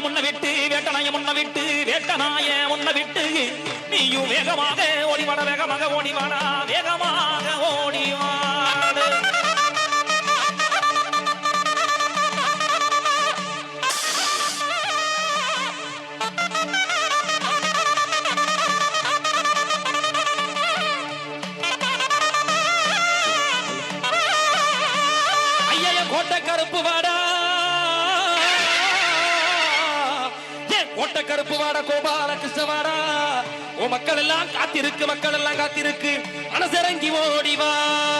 முன்ன விட்டு வேட்டனாய முன்ன விட்டு வேட்டனாய முன்ன விட்டு நீயும் வேகமாக ஓடிவாட வேகமாக ஓடிவாடா வேகமாக ஓடிவாடு ஐயா கோட்டை கருப்பு வாடா கோட்டை கருப்பு வாடா கோபால கிருஷ்ணவாடா ஓ மக்கள் எல்லாம் காத்திருக்கு மக்கள் எல்லாம் காத்திருக்கு மனசிறங்கி ஓடிவாடா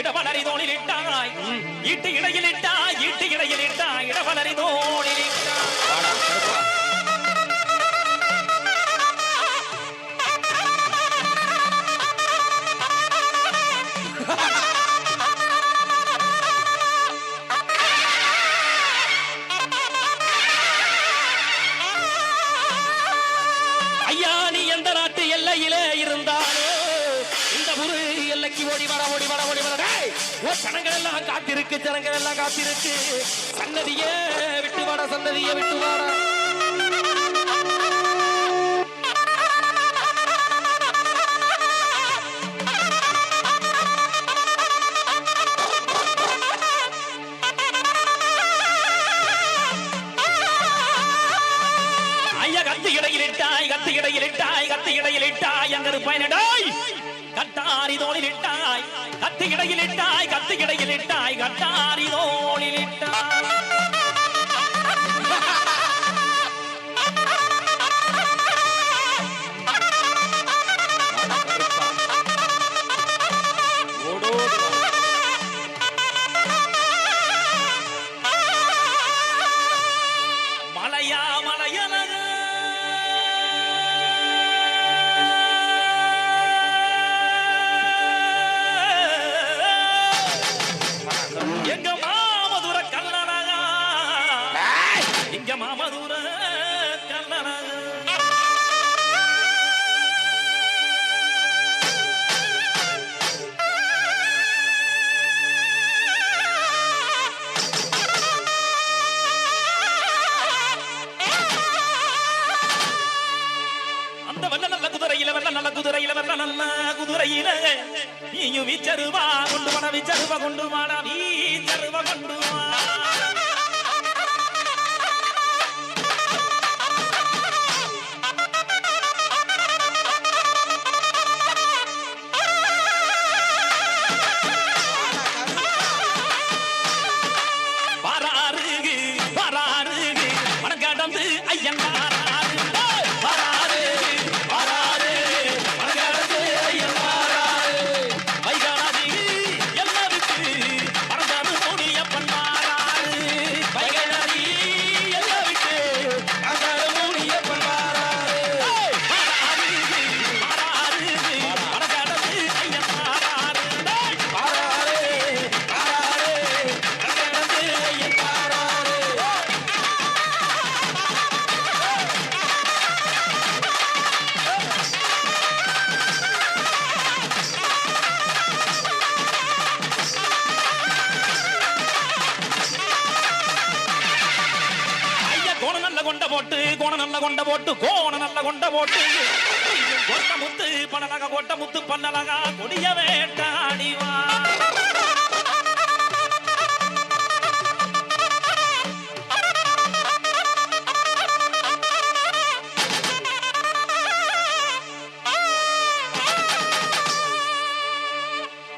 இடவலரி தோளிலிட்டாய் ஈட்டு இடையிலிட்டாய் ஈட்டு இடையிலிட்டாய் இடவலரி தோளிலிட்டாய் ஐயா நீ எந்த நாட்டு எல்லையிலே இருந்தாலும் இந்த ஊரு எல்லைக்கு ஓடிவாடா ஓடிவாடா ஓடிவாடா ஜனங்கள் எல்லாம் காத்திருக்கு ஜனங்கள் எல்லாம் காத்திருக்கு சன்னதியே விட்டு வாடா சன்னதியே விட்டு வாடா ஐயா கத்து இடையிலிட்டாய் கத்து இடையிலிட்டாய் கத்து இடையிலிட்டாய் அங்கரு பயனடாய் கட்டாரி தோளிலிட்டாய் கத்து இடையிலிட்டாய் கத்து இடையிலிட்டாய் கட்டாரி தோளிலிட்டாய் மலையா மலையலக மாமதுர கல்லண அந்த வெள்ள நல்ல குதிரையில வெள்ள நல்ல குதிரையில வெள்ள நல்ல குதிரையில நீயும் வீச்சருவா கொண்டு வாடா வீச்சருவா கொண்டு வாடா வீச்சருவா கொண்டு வா கொண்ட போட்டு கோண நல்ல கொண்ட போட்டு கொட்ட முத்து பனலகா கொட்ட முத்து பன்னலகா கொடிய வேட்டாடிவா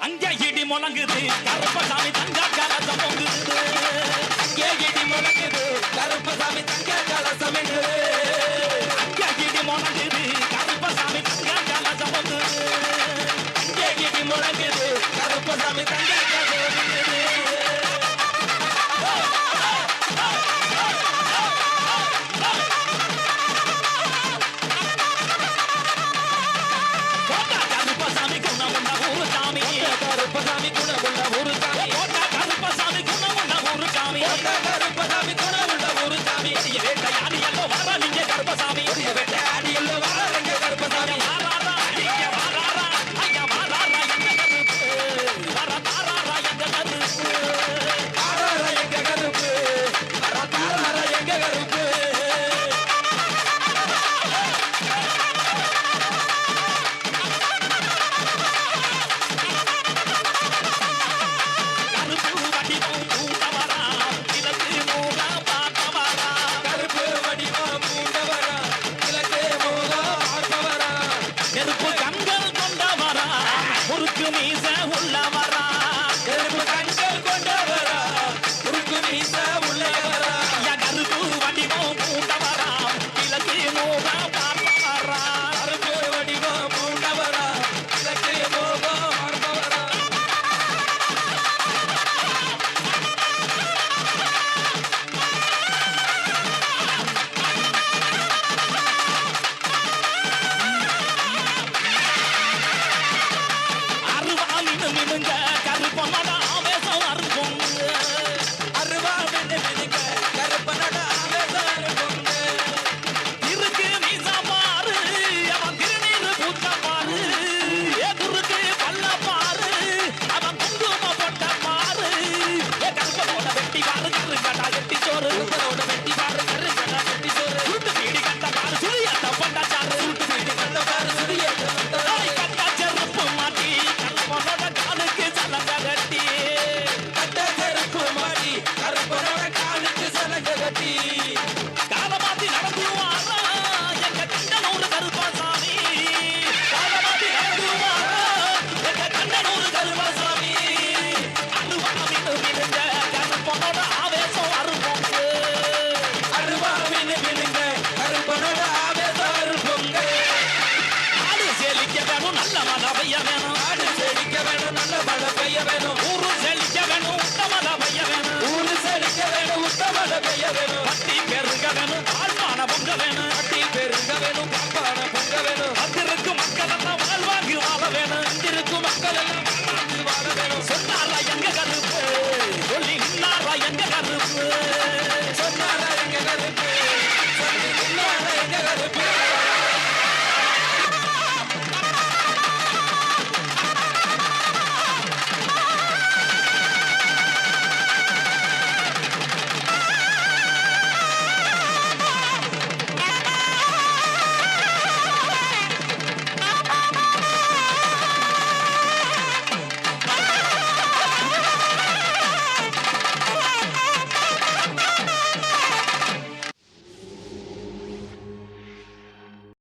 அங்க இடி முழங்குது கருப்பசாமி தங்கா கலசம் பொங்குது அங்கே இடி முழங்குது கருப்பசாமி தங்கா கலசம் அங்கே இடி முழங்குது கருப்பசாமி தங்கா கலசம் பொங்குது அங்கே இடி முழங்குது கருப்பசாமி தங்கா கலசம் பொங்குது கருப்பசாமி கொண்ட ஊரு சாமி நவைய வேணாம்